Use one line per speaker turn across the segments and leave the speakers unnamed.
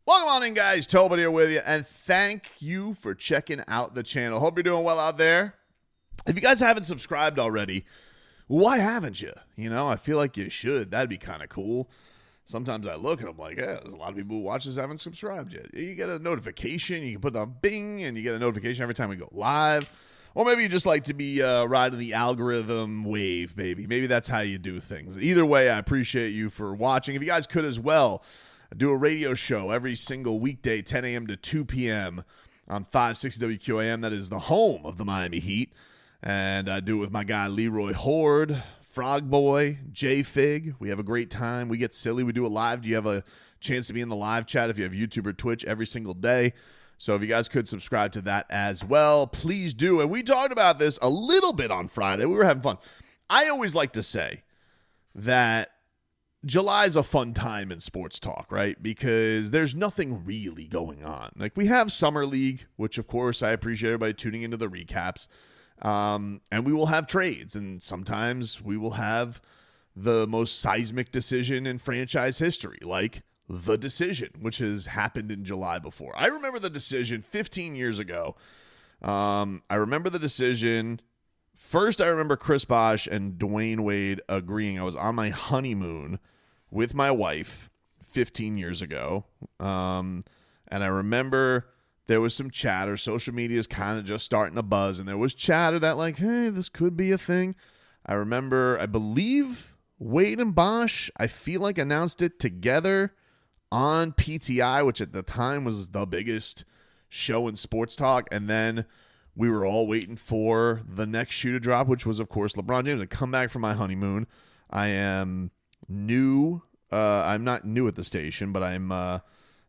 Welcome on in, guys. Tobin here with you, and thank you for checking out the channel. Hope you're doing well out there. If you guys haven't subscribed already, why haven't you? You know, I feel like you should. That'd be kind of cool. Sometimes I look and I'm like, yeah, there's a lot of people who watch this haven't subscribed yet. You get a notification. You can put on Bing, and you get a notification every time we go live. Or maybe you just like to be riding the algorithm wave, maybe. Maybe that's how you do things. Either way, I appreciate you for watching. If you guys could as well, I do a radio show every single weekday, 10 a.m. to 2 p.m. on 560 WQAM. That is the home of the Miami Heat. And I do it with my guy Leroy Horde, Frog Boy, J-Fig. We have a great time. We get silly. We do it live. Do you have a chance to be in the live chat if you have YouTube or Twitch every single day? So if you guys could subscribe to that as well, please do. And we talked about this a little bit on Friday. We were having fun. I always like to say that July is a fun time in sports talk, right? Because there's nothing really going on. Like, we have Summer League, which, of course, I appreciate everybody tuning into the recaps. And we will have trades, and sometimes we will have the most seismic decision in franchise history, like the decision, which has happened in July before. I remember the decision 15 years ago. I remember the decision. First, I remember Chris Bosh and Dwayne Wade agreeing. I was on my honeymoon with my wife 15 years ago. And I remember there was some chatter. Social media is kind of just starting to buzz. And there was chatter that, like, hey, this could be a thing. I remember, I believe Wade and Bosh, I feel like, announced it together on PTI, which at the time was the biggest show in sports talk. And then we were all waiting for the next shoe to drop, which was, of course, LeBron James. I come back from my honeymoon. I am new. I'm not new at the station, but I'm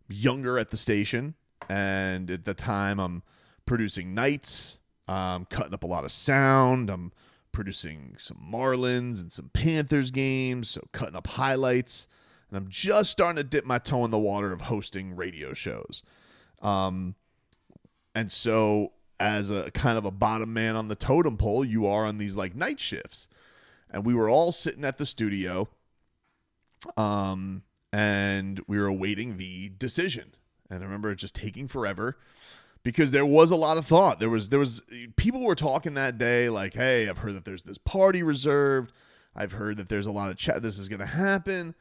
younger at the station. And at the time, I'm producing nights. I'm cutting up a lot of sound. I'm producing some Marlins and some Panthers games, so cutting up highlights. And I'm just starting to dip my toe in the water of hosting radio shows. And so as a kind of a bottom man on the totem pole, you are on these like night shifts. And we were all sitting at the studio, and we were awaiting the decision. And I remember it just taking forever because there was a lot of thought. There was people were talking that day like, hey, I've heard that there's this party reserved. I've heard that there's a lot of chat. This is going to happen.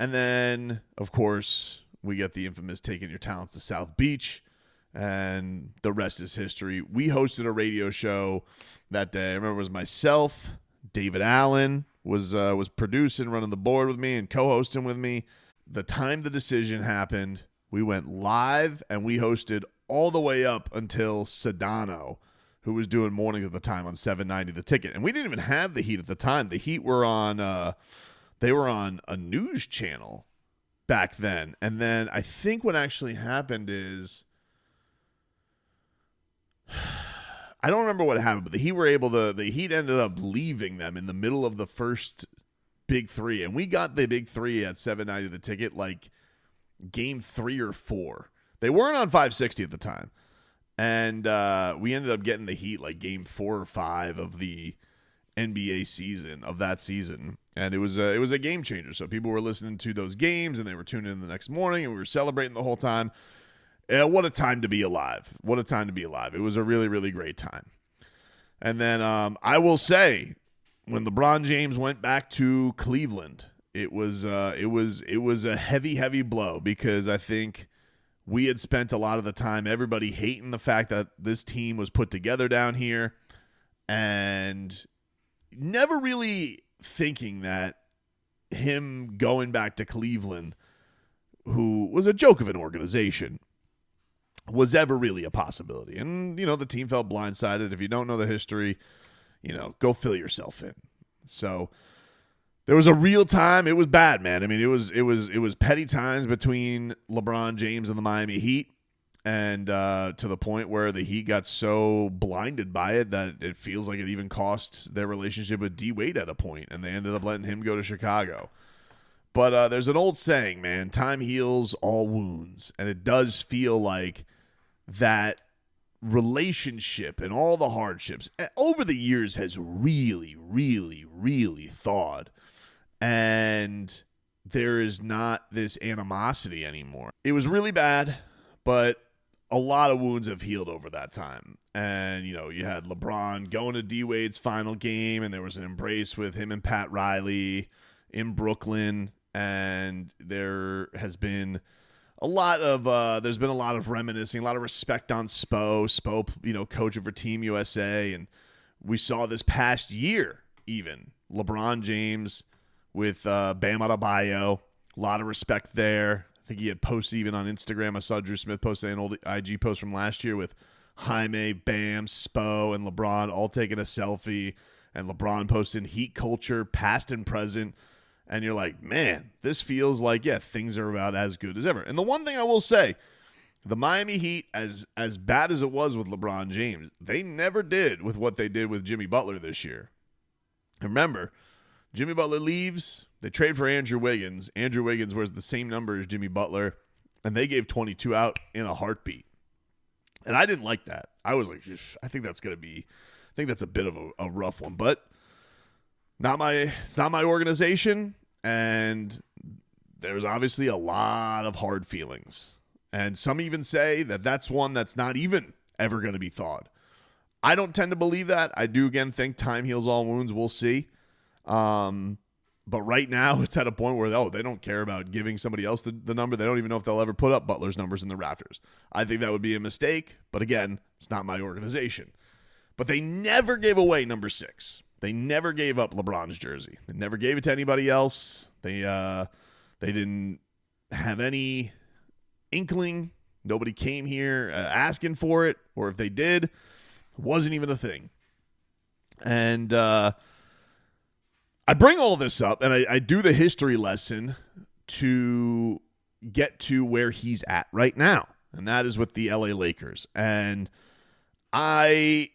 And then, of course, we get the infamous taking your talents to South Beach. And the rest is history. We hosted a radio show that day. I remember it was myself, David Allen was producing, running the board with me and co-hosting with me. The time the decision happened, we went live and we hosted all the way up until Sedano, who was doing mornings at the time on 790 The Ticket. And we didn't even have the Heat at the time. The Heat were on they were on a news channel back then. And then I think what actually happened is, I don't remember what happened, but the Heat ended up leaving them in the middle of the first Big Three. And we got the Big Three at 790 The Ticket like game 3 or 4. They weren't on 560 at the time. And we ended up getting the Heat like game 4 or 5 of the NBA season, of that season. And it was a game changer. So people were listening to those games and they were tuning in the next morning and we were celebrating the whole time. What a time to be alive. What a time to be alive. It was a really, really great time. And then I will say, when LeBron James went back to Cleveland, it was a heavy, heavy blow because I think we had spent a lot of the time, everybody hating the fact that this team was put together down here and never really thinking that him going back to Cleveland, who was a joke of an organization, was ever really a possibility. And, you know, the team felt blindsided. If you don't know the history, you know, go fill yourself in. So there was a real time. It was bad, man. I mean, it was petty times between LeBron James and the Miami Heat. And to the point where the Heat got so blinded by it that it feels like it even cost their relationship with D. Wade at a point, and they ended up letting him go to Chicago. But there's an old saying, man, time heals all wounds. And it does feel like that relationship and all the hardships over the years has really, really, really thawed. And there is not this animosity anymore. It was really bad, but a lot of wounds have healed over that time. And, you know, you had LeBron going to D-Wade's final game, and there was an embrace with him and Pat Riley in Brooklyn. And there has been a lot of reminiscing, a lot of respect on Spo. Spo, you know, coaching for Team USA. And we saw this past year, even, LeBron James with Bam Adebayo. A lot of respect there. I think he had posted even on Instagram. I saw Drew Smith posted an old IG post from last year with Jaime, Bam, Spo, and LeBron all taking a selfie. And LeBron posting heat culture, past and present. And you're like, man, this feels like, yeah, things are about as good as ever. And the one thing I will say, the Miami Heat, as bad as it was with LeBron James, they never did with what they did with Jimmy Butler this year. And remember, Jimmy Butler leaves. They trade for Andrew Wiggins. Andrew Wiggins wears the same number as Jimmy Butler, and they gave 22 out in a heartbeat. And I didn't like that. I was like, I think that's a bit of a rough one, but it's not my organization, and there's obviously a lot of hard feelings. And some even say that that's one that's not even ever going to be thawed. I don't tend to believe that. I do, again, think time heals all wounds. We'll see. But right now it's at a point where, they don't care about giving somebody else the number. They don't even know if they'll ever put up Butler's numbers in the rafters. I think that would be a mistake. But again, it's not my organization. But they never gave away number 6. They never gave up LeBron's jersey. They never gave it to anybody else. They didn't have any inkling. Nobody came here asking for it. Or if they did, it wasn't even a thing. And I bring all this up, and I do the history lesson to get to where he's at right now, and that is with the LA Lakers. And I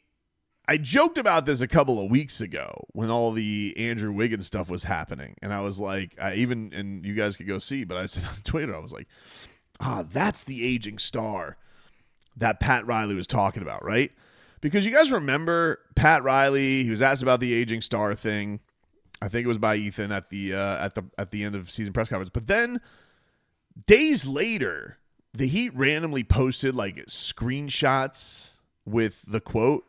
joked about this a couple of weeks ago when all the Andrew Wiggins stuff was happening, and I was like, and you guys could go see, but I said on Twitter, I was like, that's the aging star that Pat Riley was talking about, right? Because you guys remember Pat Riley, he was asked about the aging star thing. I think it was by Ethan at the end of season press conference. But then days later, the Heat randomly posted like screenshots with the quote,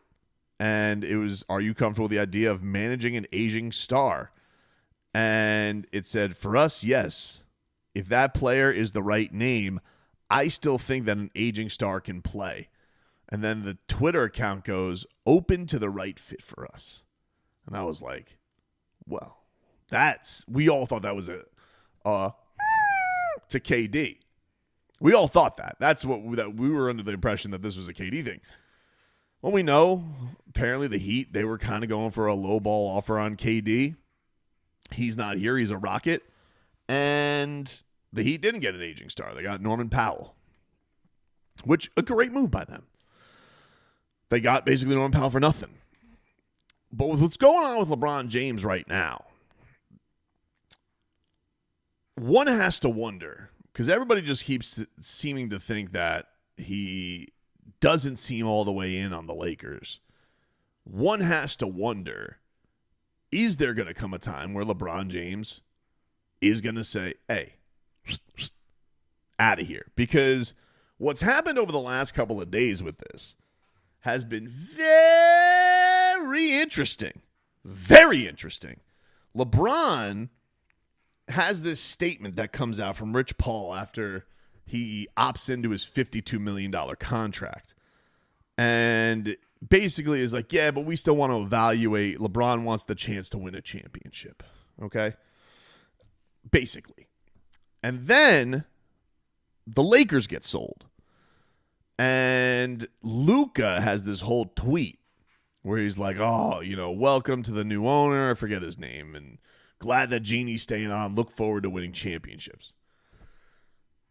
and it was, "Are you comfortable with the idea of managing an aging star?" And it said, "For us, yes. If that player is the right name, I still think that an aging star can play." And then the Twitter account goes, "Open to the right fit for us." And I was like, well, we all thought that was to KD. We all thought that. That we were under the impression that this was a KD thing. Well, we know, apparently the Heat, they were kind of going for a low ball offer on KD. He's not here. He's a Rocket. And the Heat didn't get an aging star. They got Norman Powell, which a great move by them. They got basically Norman Powell for nothing. But with what's going on with LeBron James right now, one has to wonder, because everybody just keeps seeming to think that he doesn't seem all the way in on the Lakers. One has to wonder, is there going to come a time where LeBron James is going to say, hey, out of here? Because what's happened over the last couple of days with this has been very interesting. Very interesting. LeBron has this statement that comes out from Rich Paul after he opts into his $52 million contract. And basically is like, yeah, but we still want to evaluate. LeBron wants the chance to win a championship. Okay? Basically. And then the Lakers get sold. And Luka has this whole tweet where he's like, oh, welcome to the new owner. I forget his name. And glad that Genie's staying on. Look forward to winning championships.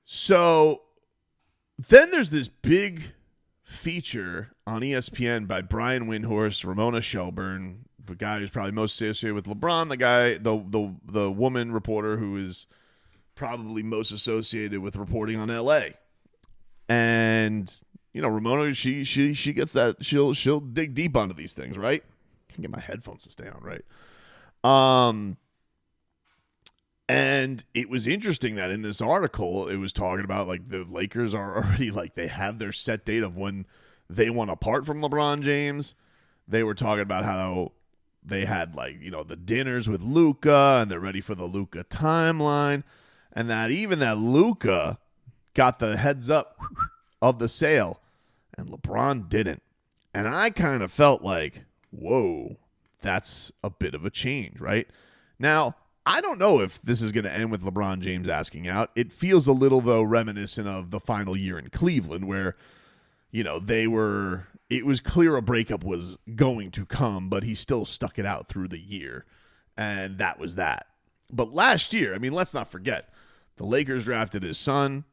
So then there's this big feature on ESPN by Brian Windhorst, Ramona Shelburne, the guy who's probably most associated with LeBron, the woman reporter who is probably most associated with reporting on LA. And Ramona, she gets that. She'll dig deep onto these things, right? Can't get my headphones to stay on, right? And it was interesting that in this article, it was talking about like the Lakers are already like they have their set date of when they want to part from LeBron James. They were talking about how they had like, the dinners with Luka and they're ready for the Luka timeline. And that even that Luka got the heads up of the sale and LeBron didn't. And I kind of felt like, whoa, that's a bit of a change, right? Now, I don't know if this is going to end with LeBron James asking out. It feels a little, though, reminiscent of the final year in Cleveland where, it was clear a breakup was going to come, but he still stuck it out through the year. And that was that. But last year, let's not forget, the Lakers drafted his son.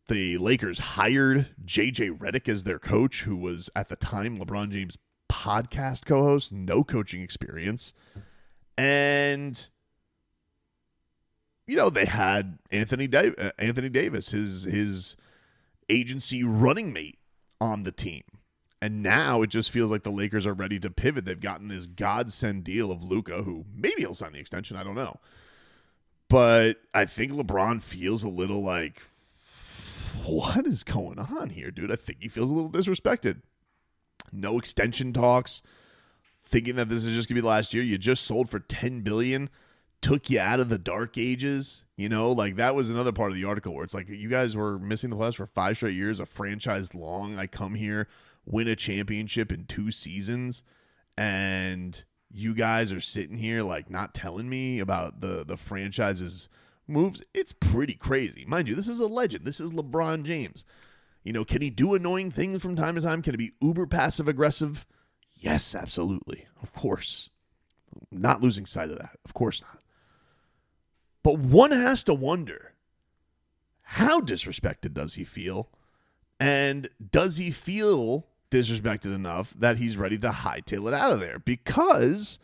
The Lakers hired J.J. Redick as their coach, who was at the time LeBron James' podcast co-host, no coaching experience. And they had Anthony Davis, his agency running mate, on the team. And now it just feels like the Lakers are ready to pivot. They've gotten this godsend deal of Luka, who maybe he'll sign the extension. I don't know. But I think LeBron feels a little like, what is going on here, dude? I think he feels a little disrespected. No extension talks. Thinking that this is just going to be the last year. You just sold for $10 billion. Took you out of the dark ages. That was another part of the article where it's like, you guys were missing the playoffs for 5 straight years, a franchise long. I come here, win a championship in 2 seasons, and you guys are sitting here like not telling me about the franchise's moves. It's pretty crazy. Mind you, this is a legend. This is LeBron James. Can he do annoying things from time to time? Can he be uber passive aggressive? Yes, absolutely. Of course. Not losing sight of that. Of course not. But one has to wonder, how disrespected does he feel? And does he feel disrespected enough that he's ready to hightail it out of there? Because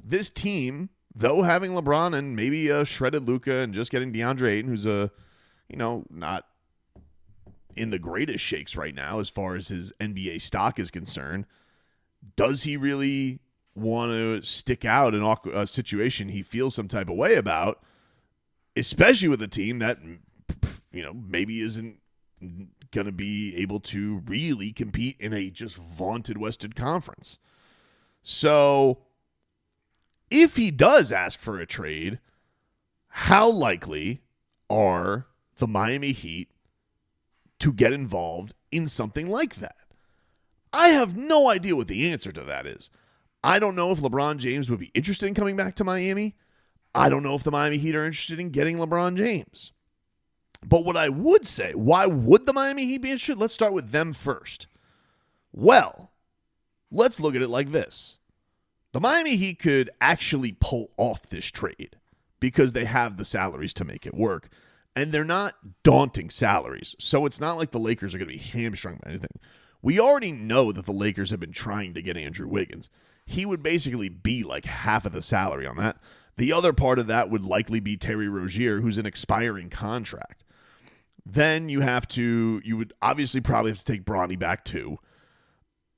this team, though having LeBron and maybe a shredded Luka and just getting DeAndre Ayton, who's not in the greatest shakes right now as far as his NBA stock is concerned, does he really want to stick out in a situation he feels some type of way about, especially with a team that, maybe isn't going to be able to really compete in a just vaunted Western Conference? So if he does ask for a trade, how likely are the Miami Heat to get involved in something like that? I have no idea what the answer to that is. I don't know if LeBron James would be interested in coming back to Miami. I don't know if the Miami Heat are interested in getting LeBron James. But what I would say, why would the Miami Heat be interested? Let's start with them first. Well, let's look at it like this. The Miami Heat could actually pull off this trade because they have the salaries to make it work. And they're not daunting salaries. So it's not like the Lakers are going to be hamstrung by anything. We already know that the Lakers have been trying to get Andrew Wiggins. He would basically be like half of the salary on that. The other part of that would likely be Terry Rozier, who's an expiring contract. Then you would obviously probably have to take Bronny back too.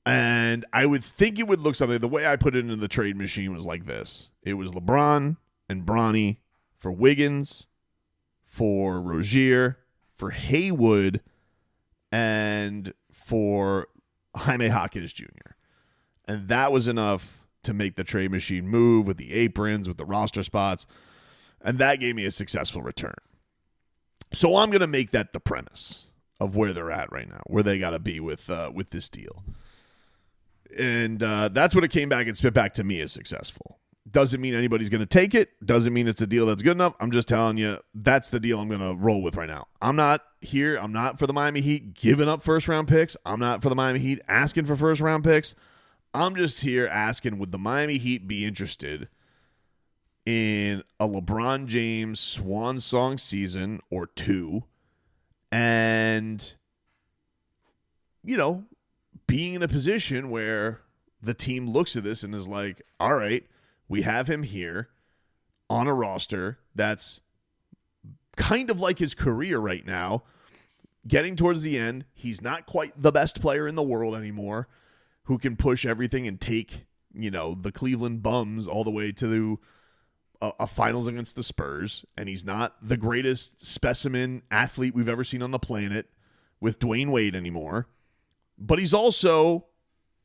And I would think it would look something, the way I put it into the trade machine was like this. It was LeBron and Bronny for Wiggins, for Rozier, for Haywood, and for Jaime Jaquez Jr. And that was enough to make the trade machine move with the aprons, with the roster spots. And that gave me a successful return. So I'm going to make that the premise of where they're at right now, where they got to be with this deal. And that's what it came back and spit back to me as successful. Doesn't mean anybody's going to take it. Doesn't mean it's a deal that's good enough. I'm just telling you, that's the deal I'm going to roll with right now. I'm not for the Miami Heat giving up first-round picks. I'm not for the Miami Heat asking for first-round picks. I'm just here asking, would the Miami Heat be interested in a LeBron James swan song season or 2 and, being in a position where the team looks at this and is like, all right, we have him here on a roster that's kind of like his career right now, getting towards the end. He's not quite the best player in the world anymore who can push everything and take, the Cleveland bums all the way to a finals against the Spurs, and he's not the greatest specimen athlete we've ever seen on the planet with Dwayne Wade anymore, but he's also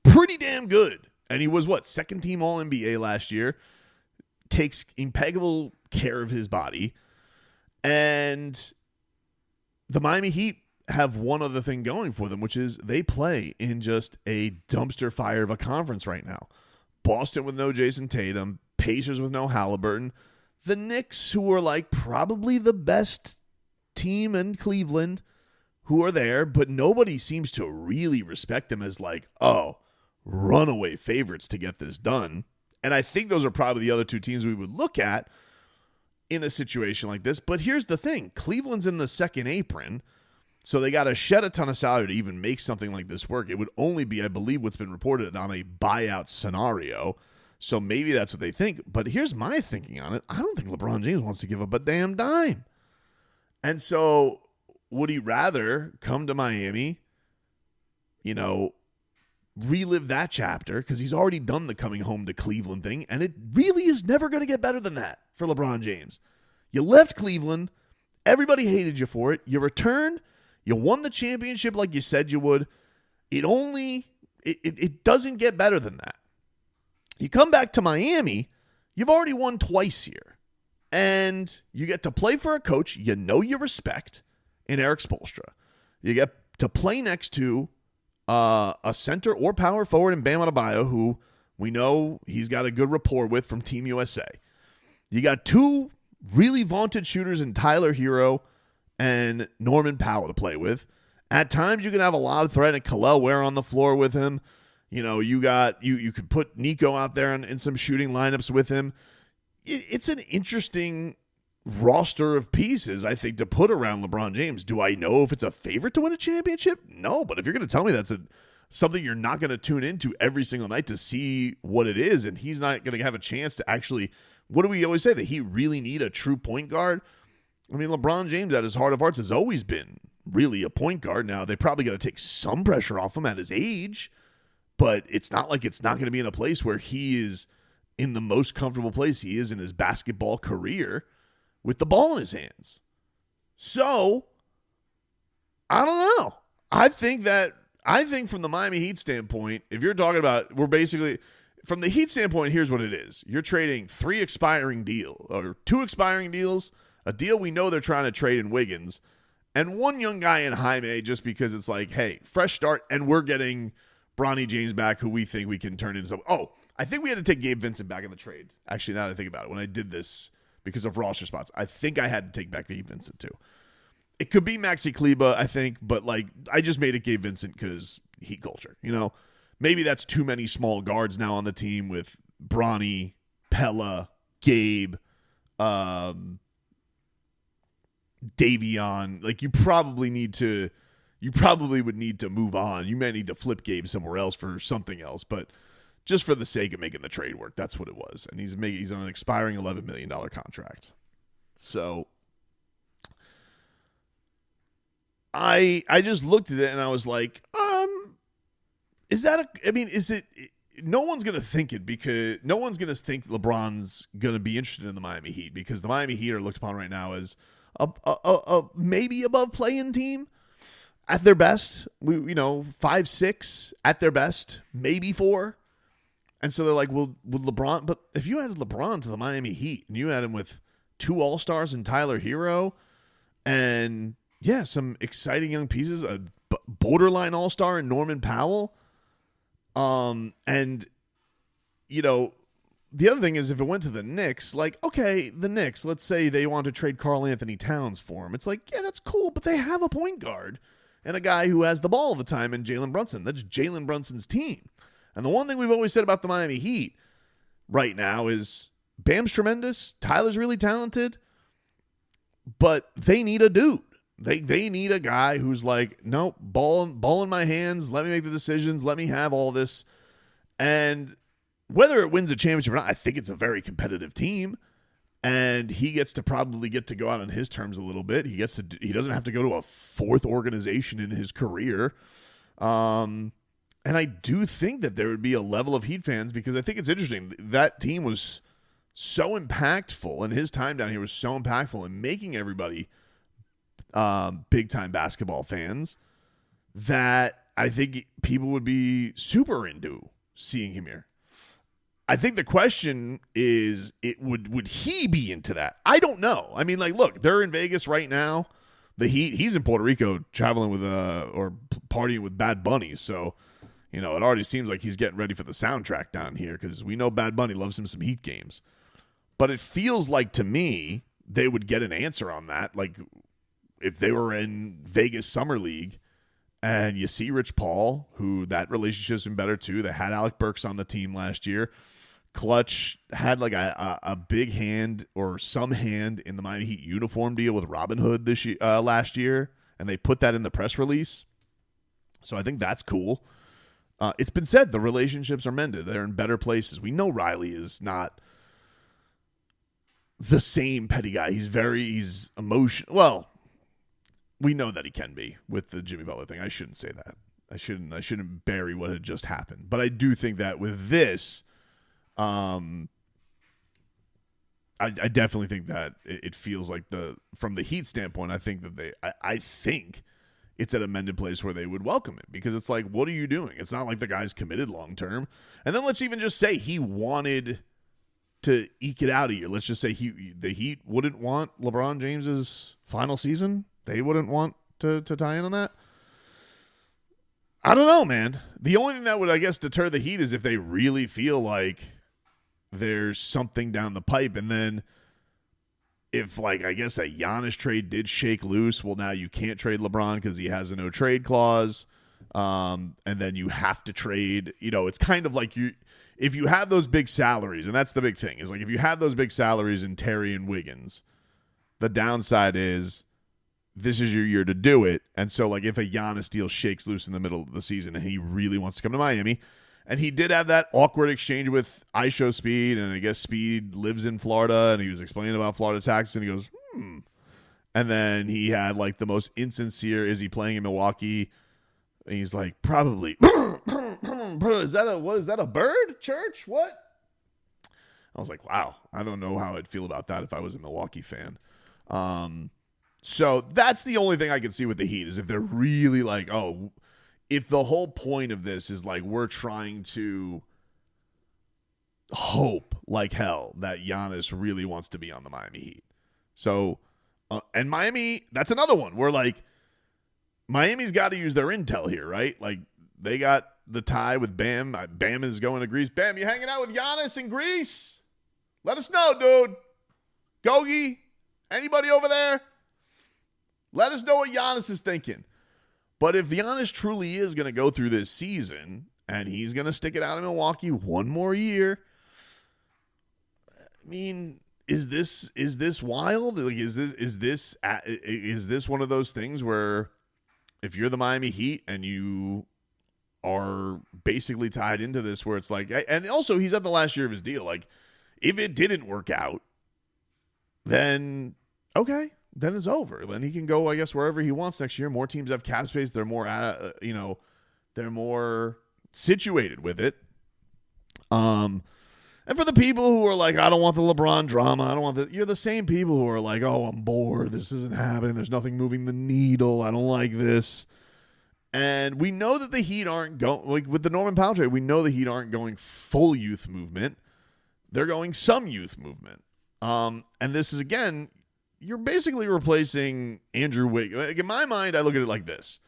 pretty damn good. And he was, second team All-NBA last year, takes impeccable care of his body. And the Miami Heat have one other thing going for them, which is they play in just a dumpster fire of a conference right now. Boston with no Jason Tatum, Pacers with no Halliburton, the Knicks, who are like probably the best team in Cleveland, who are there, but nobody seems to really respect them as like, runaway favorites to get this done. And I think those are probably the other two teams we would look at in a situation like this. But here's the thing. Cleveland's in the second apron, so they got to shed a ton of salary to even make something like this work. It would only be, I believe, what's been reported on a buyout scenario. So maybe that's what they think. But here's my thinking on it. I don't think LeBron James wants to give up a damn dime. And so would he rather come to Miami, relive that chapter, because he's already done the coming home to Cleveland thing, and it really is never going to get better than that for LeBron James. You left Cleveland. Everybody hated you for it. You returned. You won the championship like you said you would. It doesn't get better than that. You come back to Miami, you've already won twice here. And you get to play for a coach you respect in Eric Spoelstra. You get to play next to a center or power forward in Bam Adebayo, who we know he's got a good rapport with from Team USA. You got two really vaunted shooters in Tyler Hero and Norman Powell to play with. At times, you can have a lob threat and Khalil Ware on the floor with him. You could put Nico out there in some shooting lineups with him. It's an interesting roster of pieces, I think, to put around LeBron James. Do I know if it's a favorite to win a championship? No, but if you're going to tell me that's something you're not going to tune into every single night to see what it is, and he's not going to have a chance to actually, what do we always say, that he really need a true point guard? I mean, LeBron James at his heart of hearts has always been really a point guard. Now, they probably got to take some pressure off him at his age, but it's not like it's not going to be in a place where he is in the most comfortable place he is in his basketball career with the ball in his hands. So, I don't know. I think from the Miami Heat standpoint, if you're talking about, we're basically, from the Heat standpoint, here's what it is. You're trading two expiring deals, a deal we know they're trying to trade in Wiggins, and one young guy in Jaime, just because it's like, hey, fresh start, and we're getting Bronny James back, who we think we can turn into something. Oh, I think we had to take Gabe Vincent back in the trade. Actually, now that I think about it, when I did this because of roster spots, I think I had to take back Gabe Vincent too. It could be Maxi Kleba, I think, but I just made it Gabe Vincent because Heat culture. Maybe that's too many small guards now on the team with Bronny, Pella, Gabe, Davion. You probably would need to move on. You may need to flip Gabe somewhere else for something else, but just for the sake of making the trade work, that's what it was. And he's on an expiring $11 million contract. So I just looked at it and I was like, no one's going to think it, because no one's going to think LeBron's going to be interested in the Miami Heat, because the Miami Heat are looked upon right now as a maybe above play-in team at their best. 5-6 at their best, maybe 4. And so they're like, well, would LeBron, but if you added LeBron to the Miami Heat and you had him with 2 All-Stars and Tyler Hero and some exciting young pieces, a borderline All-Star in Norman Powell, and the other thing is, if it went to the Knicks, the Knicks, let's say they want to trade Karl Anthony Towns for him. It's like, yeah, that's cool, but they have a point guard and a guy who has the ball all the time in Jalen Brunson. That's Jalen Brunson's team. And the one thing we've always said about the Miami Heat right now is Bam's tremendous, Tyler's really talented, but they need a dude. They need a guy who's like, nope, ball in my hands, let me make the decisions, let me have all this. And whether it wins a championship or not, I think it's a very competitive team. And he gets to probably go out on his terms a little bit. He doesn't have to go to a 4th organization in his career. And I do think that there would be a level of Heat fans, because I think it's interesting. That team was so impactful, and his time down here was so impactful in making everybody big-time basketball fans that I think people would be super into seeing him here. I think the question is, would he be into that? I don't know. I mean, like, look, they're in Vegas right now. The Heat, he's in Puerto Rico traveling with or partying with Bad Bunny. So, it already seems like he's getting ready for the soundtrack down here because we know Bad Bunny loves him some Heat games. But it feels like, to me, they would get an answer on that. Like, if they were in Vegas Summer League and you see Rich Paul, who that relationship's been better too. They had Alec Burks on the team last year. Clutch had like a big hand or some hand in the Miami Heat uniform deal with Robin Hood last year, and they put that in the press release. So I think that's cool. It's been said the relationships are mended. They're in better places. We know Riley is not the same petty guy. He's emotional. Well, we know that he can be with the Jimmy Butler thing. I shouldn't say that. I shouldn't bury what had just happened. But I do think that with this, I definitely think that it feels like from the Heat standpoint, I think that I think it's at a mended place where they would welcome it, because it's like, what are you doing? It's not like the guy's committed long term. And then let's even just say he wanted to eke it out of you. Let's just say the Heat wouldn't want LeBron James's final season. They wouldn't want to tie in on that. I don't know, man. The only thing that would, I guess, deter the Heat is if they really feel like there's something down the pipe. And then if, like, I guess a Giannis trade did shake loose, well, now you can't trade LeBron because he has a no trade clause. And then you have to trade. It's kind of like if you have those big salaries, and that's the big thing, is like if you have those big salaries in Terry and Wiggins, the downside is this is your year to do it. And so, like, if a Giannis deal shakes loose in the middle of the season and he really wants to come to Miami, and he did have that awkward exchange with ISO Speed, and I guess Speed lives in Florida, and he was explaining about Florida taxes, and he goes, And then he had, like, the most insincere, is he playing in Milwaukee? And he's like, probably. Is that a bird, Church? What? I was like, wow, I don't know how I'd feel about that if I was a Milwaukee fan. So that's the only thing I can see with the Heat, is if they're really like, if the whole point of this is like we're trying to hope like hell that Giannis really wants to be on the Miami Heat. So, and Miami, that's another one where, like, Miami's got to use their intel here, right? Like, they got the tie with Bam. Bam is going to Greece. Bam, you hanging out with Giannis in Greece? Let us know, dude. Gogi, anybody over there? Let us know what Giannis is thinking. But if Giannis truly is going to go through this season and he's going to stick it out in Milwaukee one more year, I mean, is this wild? Like, is this one of those things where if you're the Miami Heat and you are basically tied into this, where it's like, and also he's at the last year of his deal. Like, if it didn't work out, then okay. Then it's over. Then he can go, I guess, wherever he wants next year. More teams have cap space. They're more, they're more situated with it. And for the people who are like, I don't want the LeBron drama. You're the same people who are like, oh, I'm bored. This isn't happening. There's nothing moving the needle. I don't like this. And we know that the Heat aren't going, like with the Norman Powell trade, we know the Heat aren't going full youth movement. They're going some youth movement. And this is, again, you're basically replacing Andrew Wiggins. Like, in my mind, I look at it like this.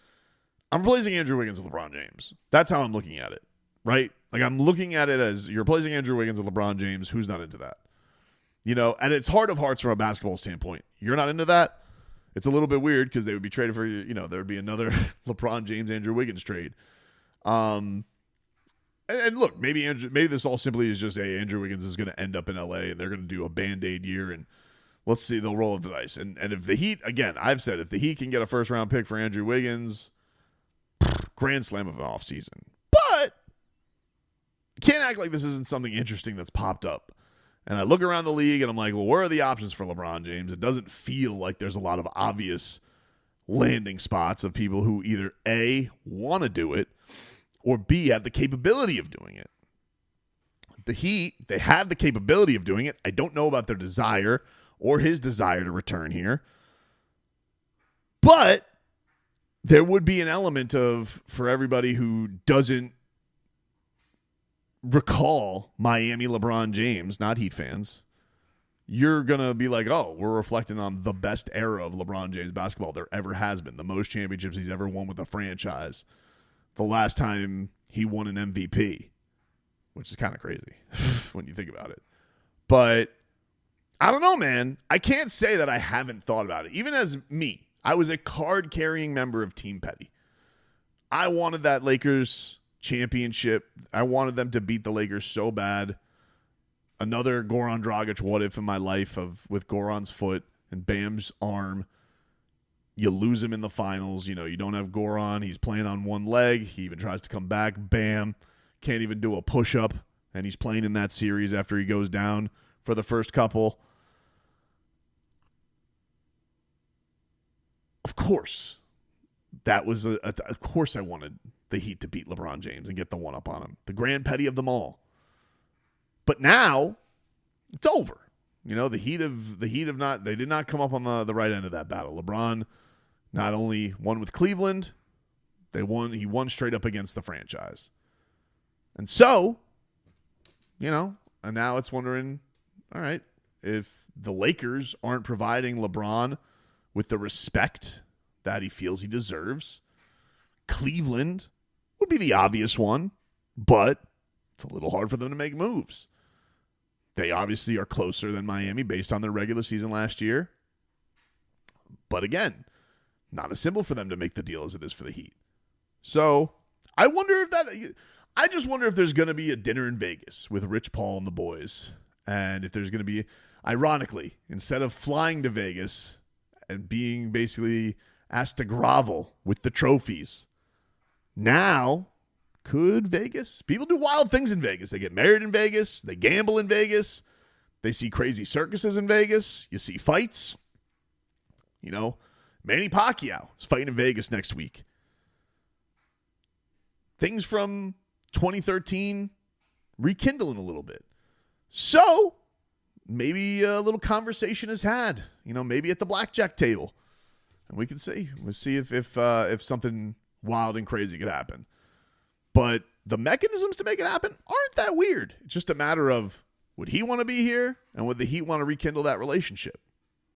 I'm replacing Andrew Wiggins with LeBron James. That's how I'm looking at it, right? Like, I'm looking at it as you're replacing Andrew Wiggins with LeBron James. Who's not into that? And it's heart of hearts from a basketball standpoint. You're not into that? It's a little bit weird because they would be traded for, there would be another LeBron James, Andrew Wiggins trade. And look, maybe this all simply is just, hey, Andrew Wiggins is going to end up in L.A. and they're going to do a Band-Aid year and let's see, they'll roll the dice. And if the Heat, again, I've said, if the Heat can get a first-round pick for Andrew Wiggins, grand slam of an offseason. But you can't act like this isn't something interesting that's popped up. And I look around the league, and I'm like, well, where are the options for LeBron James? It doesn't feel like there's a lot of obvious landing spots of people who either A, want to do it, or B, have the capability of doing it. the Heat, they have the capability of doing it. I don't know about their desire or his desire to return here. But there would be an element of, for everybody who doesn't recall Miami LeBron James, not Heat fans, you're going to be like, oh, we're reflecting on the best era of LeBron James basketball there ever has been. The most championships he's ever won with a franchise. The last time he won an MVP, which is kind of crazy when you think about it. But I don't know, man. I can't say that I haven't thought about it. Even as me, I was a card-carrying member of Team Petty. I wanted that Lakers championship. I wanted them to beat the Lakers so bad. Another Goran Dragic what-if in my life with Goran's foot and Bam's arm. You lose him in the finals. You know, you don't have Goran. He's playing on one leg. He even tries to come back. Bam. Can't even do a push-up. And he's playing in that series after he goes down for the first couple. Of course, that was of course I wanted the Heat to beat LeBron James and get the one-up on him. The grand petty of them all. But now, it's over. You know, the Heat have not, they did not come up on the right end of that battle. LeBron not only won with Cleveland, he won straight up against the franchise. And so, you know, and now it's wondering, all right, if the Lakers aren't providing LeBron with the respect that he feels he deserves, Cleveland would be the obvious one, but it's a little hard for them to make moves. They obviously are closer than Miami based on their regular season last year. But again, not as simple for them to make the deal as it is for the Heat. So I just wonder if there's going to be a dinner in Vegas with Rich Paul and the boys. And if there's going to be, ironically, instead of flying to Vegas and being basically asked to grovel with the trophies, now could Vegas? People do wild things in Vegas. They get married in Vegas. They gamble in Vegas. They see crazy circuses in Vegas. You see fights. You know, Manny Pacquiao is fighting in Vegas next week. Things from 2013 rekindling a little bit. So maybe a little conversation is had, you know, maybe at the blackjack table. And we can see. We'll see if something wild and crazy could happen. But the mechanisms to make it happen aren't that weird. It's just a matter of, would he want to be here? And would the Heat want to rekindle that relationship?